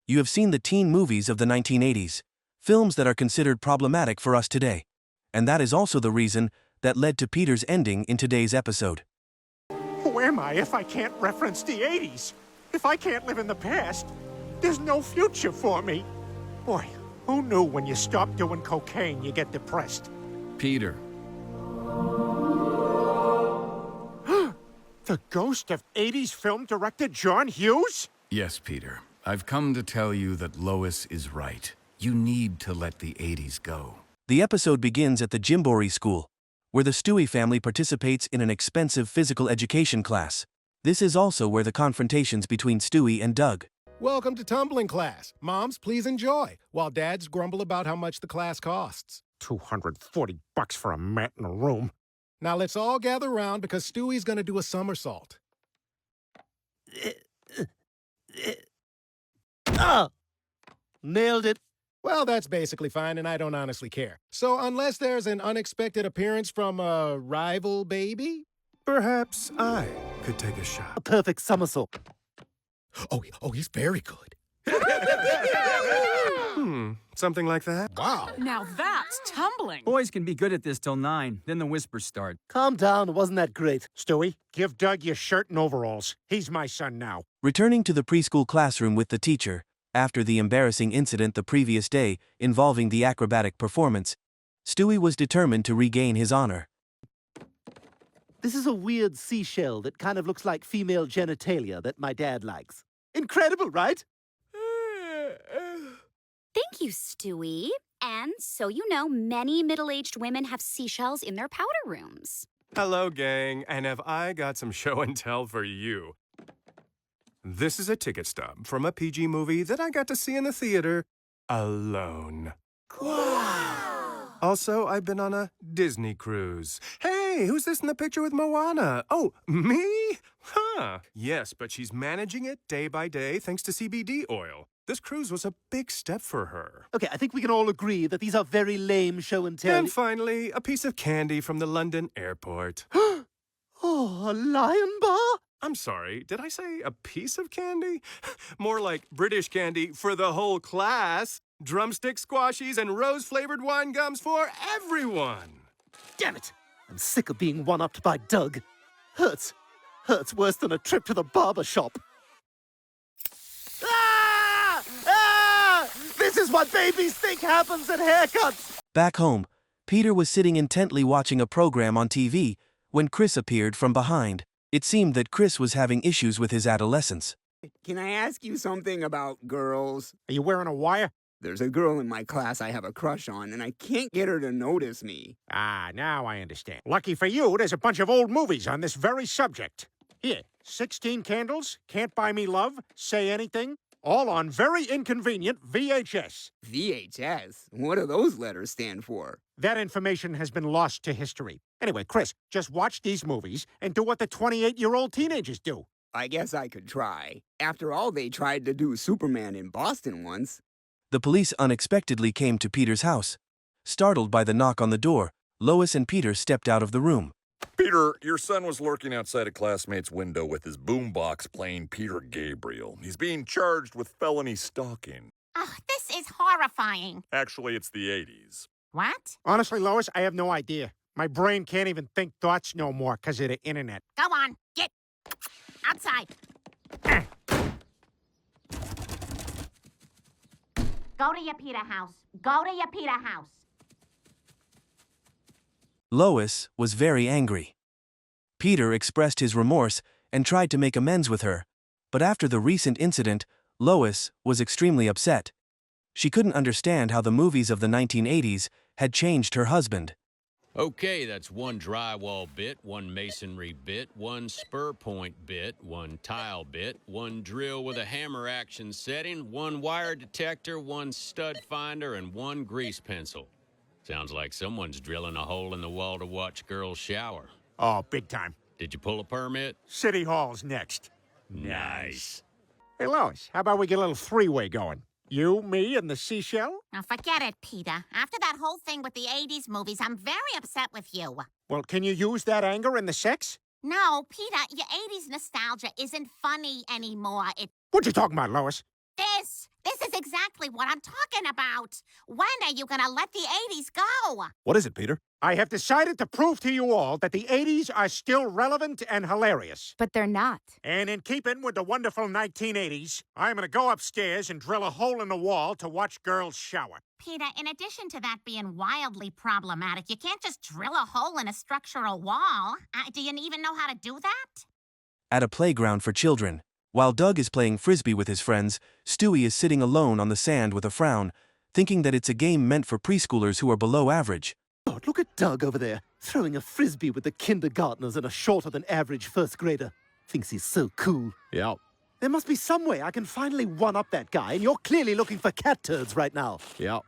You have seen the teen movies of the 1980s, films that are considered problematic for us today. And that is also the reason that led to Peter's ending in today's episode. Who am I if I can't reference the 80s? If I can't live in the past, there's no future for me. Boy, who knew when you stop doing cocaine you get depressed? Peter. The ghost of 80s film director John Hughes? Yes, Peter. I've come to tell you that Lois is right. You need to let the 80s go. The episode begins at the Jimbori School, where the Stewie family participates in an expensive physical education class. This is also where the confrontations between Stewie and Doug. Welcome to tumbling class. Moms, please enjoy, while dads grumble about how much the class costs. $240 for a mat in a room. Now let's all gather around because Stewie's gonna do a somersault. Nailed it. Well, that's basically fine, and I don't honestly care. So unless there's an unexpected appearance from a rival baby, perhaps I could take a shot. A perfect somersault. Oh, he's very good. Something like that? Wow. Now that's tumbling. Boys can be good at this till 9, then the whispers start. Calm down, wasn't that great? Stewie, give Doug your shirt and overalls. He's my son now. Returning to the preschool classroom with the teacher, after the embarrassing incident the previous day involving the acrobatic performance, Stewie was determined to regain his honor. This is a weird seashell that kind of looks like female genitalia that my dad likes. Incredible, right? Thank you, Stewie. And so you know, many middle-aged women have seashells in their powder rooms. Hello, gang, and have I got some show and tell for you. This is a ticket stub from a PG movie that I got to see in the theater alone. Wow! Also, I've been on a Disney cruise. Hey, who's this in the picture with Moana? Oh, me? Huh. Yes, but she's managing it day by day thanks to CBD oil. This cruise was a big step for her. Okay, I think we can all agree that these are very lame show and tell. And finally, a piece of candy from the London airport. Oh, a lion bar? I'm sorry, did I say a piece of candy? More like British candy for the whole class. Drumstick squashies and rose-flavored wine gums for everyone. Damn it! I'm sick of being one-upped by Doug. Hurts. Hurts worse than a trip to the barber shop. Ah! Ah! This is what babies think happens at haircuts! Back home, Peter was sitting intently watching a program on TV when Chris appeared from behind. It seemed that Chris was having issues with his adolescence. Can I ask you something about girls? Are you wearing a wire? There's a girl in my class I have a crush on, and I can't get her to notice me. Ah, now I understand. Lucky for you, there's a bunch of old movies on this very subject. Here, 16 Candles, Can't Buy Me Love, Say Anything, all on very inconvenient VHS. VHS? What do those letters stand for? That information has been lost to history. Anyway, Chris, just watch these movies and do what the 28-year-old teenagers do. I guess I could try. After all, they tried to do Superman in Boston once. The police unexpectedly came to Peter's house. Startled by the knock on the door, Lois and Peter stepped out of the room. Peter, your son was lurking outside a classmate's window with his boombox playing Peter Gabriel. He's being charged with felony stalking. Oh, this is horrifying. Actually, it's the 80s. What? Honestly, Lois, I have no idea. My brain can't even think thoughts no more because of the internet. Go on, get outside. Go to your Peter house. Go to your Peter house. Lois was very angry. Peter expressed his remorse and tried to make amends with her, but after the recent incident, Lois was extremely upset. She couldn't understand how the movies of the 1980s had changed her husband. Okay, that's one drywall bit, one masonry bit, one spur point bit, one tile bit, one drill with a hammer action setting, one wire detector, one stud finder, and one grease pencil. Sounds like someone's drilling a hole in the wall to watch girls shower. Oh, big time. Did you pull a permit? City Hall's next. Nice. Hey, Lois, how about we get a little three-way going? You, me, and the seashell? Now forget it, Peter. After that whole thing with the 80s movies, I'm very upset with you. Well, can you use that anger in the sex? No, Peter, your 80s nostalgia isn't funny anymore. What you talking about, Lois? This is exactly what I'm talking about. When are you gonna let the 80s go? What is it, Peter? I have decided to prove to you all that the 80s are still relevant and hilarious. But they're not. And in keeping with the wonderful 1980s, I'm going to go upstairs and drill a hole in the wall to watch girls shower. Peter, in addition to that being wildly problematic, you can't just drill a hole in a structural wall. Do you even know how to do that? At a playground for children, while Doug is playing frisbee with his friends, Stewie is sitting alone on the sand with a frown, thinking that it's a game meant for preschoolers who are below average. God, look at Doug over there, throwing a frisbee with the kindergartners and a shorter-than-average first grader. Thinks he's so cool. Yeah. There must be some way I can finally one-up that guy, and you're clearly looking for cat turds right now. Yeah.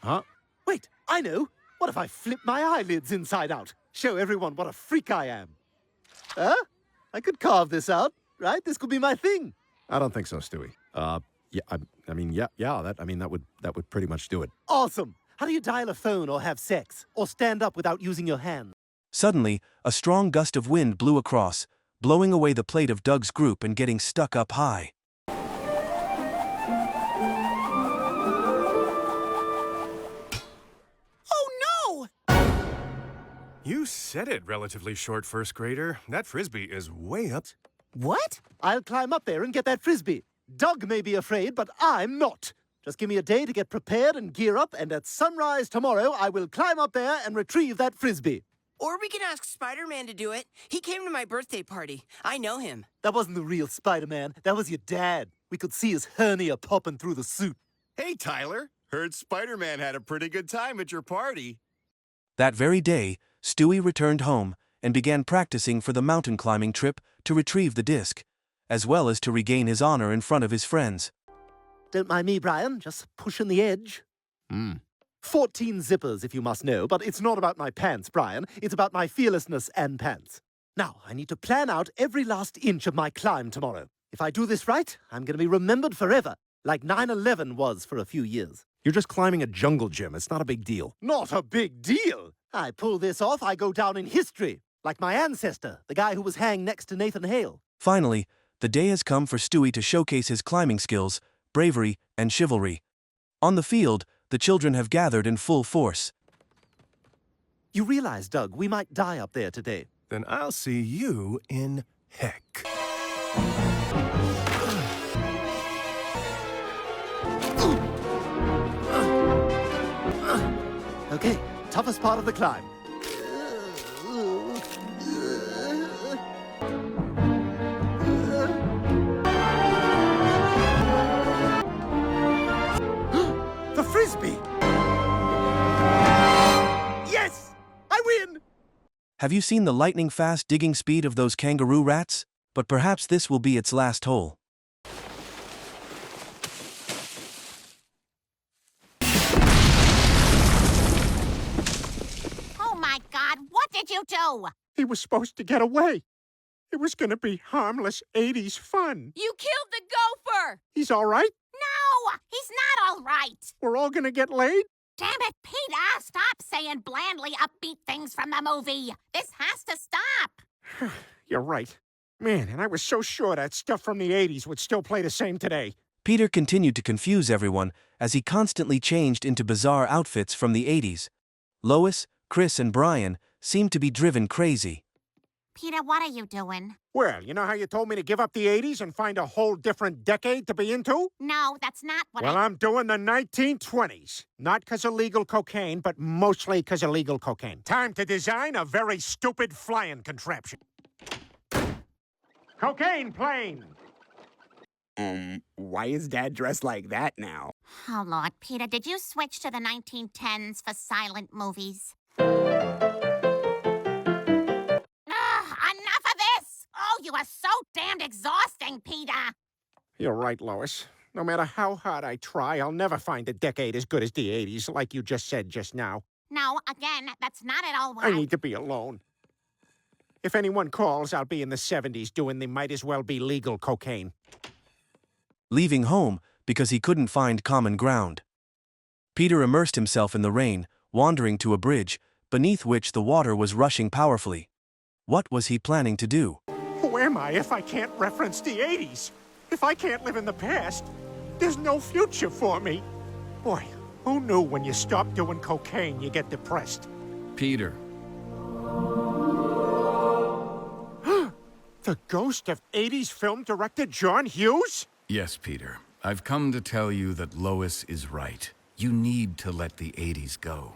Huh? Wait, I know. What if I flip my eyelids inside out? Show everyone what a freak I am. Huh? I could carve this out, right? This could be my thing. I don't think so, Stewie. Yeah, that would pretty much do it. Awesome. How do you dial a phone or have sex? Or stand up without using your hands? Suddenly, a strong gust of wind blew across, blowing away the plate of Doug's group and getting stuck up high. Oh, no! You said it, relatively short first grader. That frisbee is way up. What? I'll climb up there and get that frisbee. Doug may be afraid, but I'm not. Just give me a day to get prepared and gear up, and at sunrise tomorrow, I will climb up there and retrieve that frisbee. Or we can ask Spider-Man to do it. He came to my birthday party. I know him. That wasn't the real Spider-Man. That was your dad. We could see his hernia popping through the suit. Hey, Tyler. Heard Spider-Man had a pretty good time at your party. That very day, Stewie returned home and began practicing for the mountain climbing trip to retrieve the disc, as well as to regain his honor in front of his friends. Don't mind me, Brian. Just pushing the edge. 14 zippers, if you must know, but it's not about my pants, Brian. It's about my fearlessness and pants. Now, I need to plan out every last inch of my climb tomorrow. If I do this right, I'm going to be remembered forever, like 9/11 was for a few years. You're just climbing a jungle gym. It's not a big deal. Not a big deal. I pull this off, I go down in history, like my ancestor, the guy who was hanged next to Nathan Hale. Finally, the day has come for Stewie to showcase his climbing skills, bravery, and chivalry. On the field, the children have gathered in full force. You realize, Doug, we might die up there today. Then I'll see you in heck. Okay, toughest part of the climb. The frisbee! Yes! I win! Have you seen the lightning-fast digging speed of those kangaroo rats? But perhaps this will be its last hole. Oh, my God, what did you do? He was supposed to get away. It was going to be harmless 80s fun. You killed the gopher! He's all right? No, he's not all right. We're all going to get laid? Damn it, Peter, stop saying blandly upbeat things from the movie. This has to stop. You're right. Man, and I was so sure that stuff from the 80s would still play the same today. Peter continued to confuse everyone as he constantly changed into bizarre outfits from the 80s. Lois, Chris, and Brian seemed to be driven crazy. Peter, what are you doing? Well, you know how you told me to give up the 80s and find a whole different decade to be into? No, that's not what I'm doing the 1920s. Not because of legal cocaine, but mostly because of legal cocaine. Time to design a very stupid flying contraption. Cocaine plane! Why is Dad dressed like that now? Oh, Lord, Peter, did you switch to the 1910s for silent movies? Enough of this! Oh, you are so damned exhausting, Peter! You're right, Lois. No matter how hard I try, I'll never find a decade as good as the 80s, like you just said just now. No, again, that's not at all what I need to be alone. If anyone calls, I'll be in the 70s doing the might-as-well-be legal cocaine. Leaving home because he couldn't find common ground. Peter immersed himself in the rain, wandering to a bridge, beneath which the water was rushing powerfully. What was he planning to do? Who am I if I can't reference the 80s? If I can't live in the past, there's no future for me. Boy, who knew when you stop doing cocaine, you get depressed? Peter. The ghost of 80s film director John Hughes? Yes, Peter. I've come to tell you that Lois is right. You need to let the 80s go.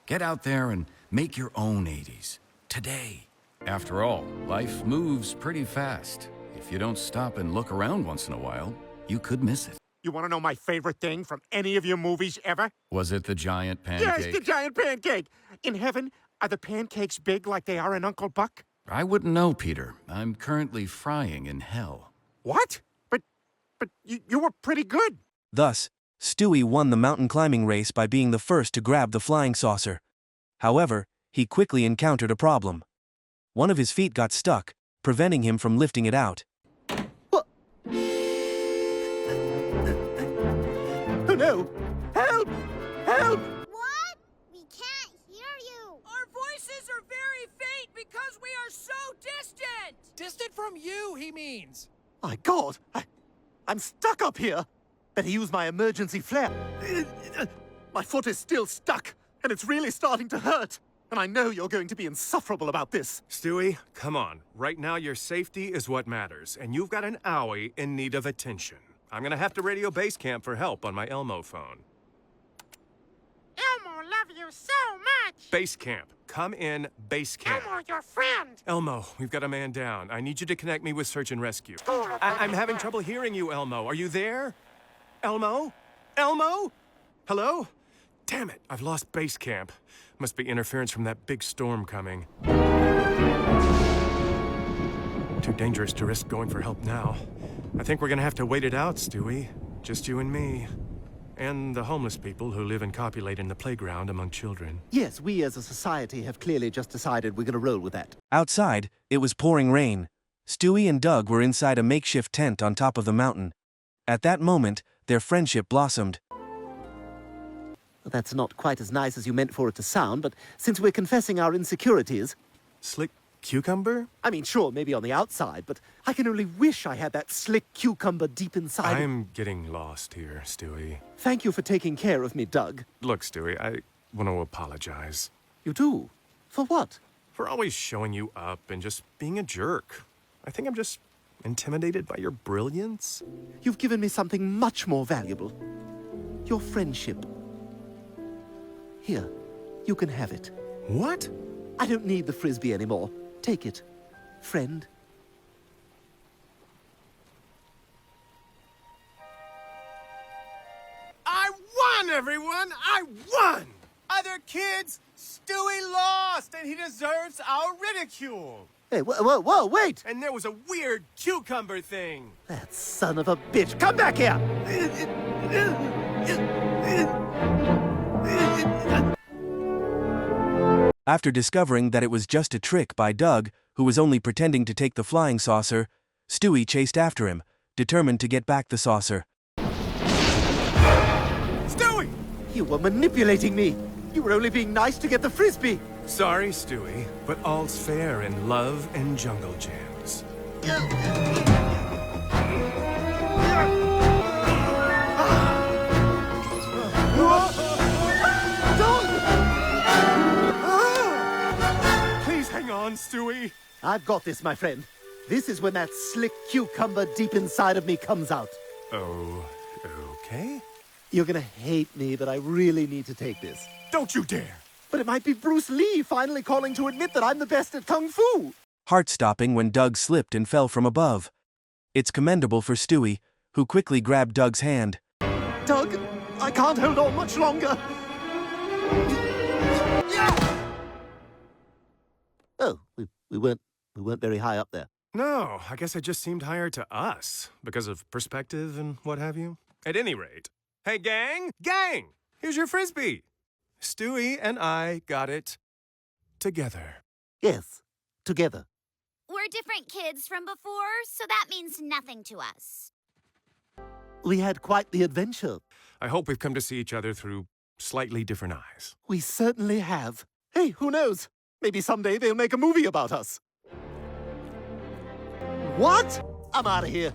Get out there and make your own 80s. Today. After all, life moves pretty fast. If you don't stop and look around once in a while, you could miss it. You want to know my favorite thing from any of your movies ever? Was it the giant pancake? Yes, the giant pancake! In heaven, are the pancakes big like they are in Uncle Buck? I wouldn't know, Peter. I'm currently frying in hell. What? But you were pretty good. Thus, Stewie won the mountain climbing race by being the first to grab the flying saucer. However, he quickly encountered a problem. One of his feet got stuck, preventing him from lifting it out. Oh no! Help! Help! What? We can't hear you. Our voices are very faint because we are so distant. Distant from you, he means. My God! I'm stuck up here! Better use my emergency flare. My foot is still stuck, and it's really starting to hurt. And I know you're going to be insufferable about this. Stewie, come on. Right now, your safety is what matters, and you've got an owie in need of attention. I'm gonna have to radio base camp for help on my Elmo phone. Elmo love you so much. Base camp. Come in, base camp. Elmo, your friend. Elmo, we've got a man down. I need you to connect me with search and rescue. I'm having trouble hearing you, Elmo. Are you there? Elmo? Elmo? Hello? Damn it, I've lost base camp. Must be interference from that big storm coming. Too dangerous to risk going for help now. I think we're gonna have to wait it out, Stewie. Just you and me. And the homeless people who live and copulate in the playground among children. Yes, we as a society have clearly just decided we're going to roll with that. Outside, it was pouring rain. Stewie and Doug were inside a makeshift tent on top of the mountain. At that moment, their friendship blossomed. That's not quite as nice as you meant for it to sound, but since we're confessing our insecurities... Slick cucumber? I mean, sure, maybe on the outside, but I can only wish I had that slick cucumber deep inside. I'm getting lost here, Stewie. Thank you for taking care of me, Doug. Look, Stewie, I want to apologize. You do? For what? For always showing you up and just being a jerk. I think I'm just intimidated by your brilliance. You've given me something much more valuable. Your friendship. Here, you can have it. What? I don't need the Frisbee anymore. Take it, friend. I won, everyone! I won! Other kids, Stewie lost, and he deserves our ridicule. Hey, whoa, wait! And there was a weird cucumber thing. That son of a bitch! Come back here! After discovering that it was just a trick by Doug, who was only pretending to take the flying saucer, Stewie chased after him, determined to get back the saucer. Stewie! You were manipulating me! You were only being nice to get the Frisbee! Sorry, Stewie, but all's fair in love and jungle jams. Stewie. I've got this, my friend. This is when that slick cucumber deep inside of me comes out. Oh, okay. You're gonna hate me, but I really need to take this. Don't you dare! But it might be Bruce Lee finally calling to admit that I'm the best at Kung Fu. Heart-stopping when Doug slipped and fell from above. It's commendable for Stewie, who quickly grabbed Doug's hand. Doug, I can't hold on much longer. Oh, we weren't very high up there. No, I guess it just seemed higher to us, because of perspective and what have you. At any rate, hey gang, here's your Frisbee. Stewie and I got it together. Yes, together. We're different kids from before, so that means nothing to us. We had quite the adventure. I hope we've come to see each other through slightly different eyes. We certainly have. Hey, who knows? Maybe someday they'll make a movie about us. What? I'm out of here.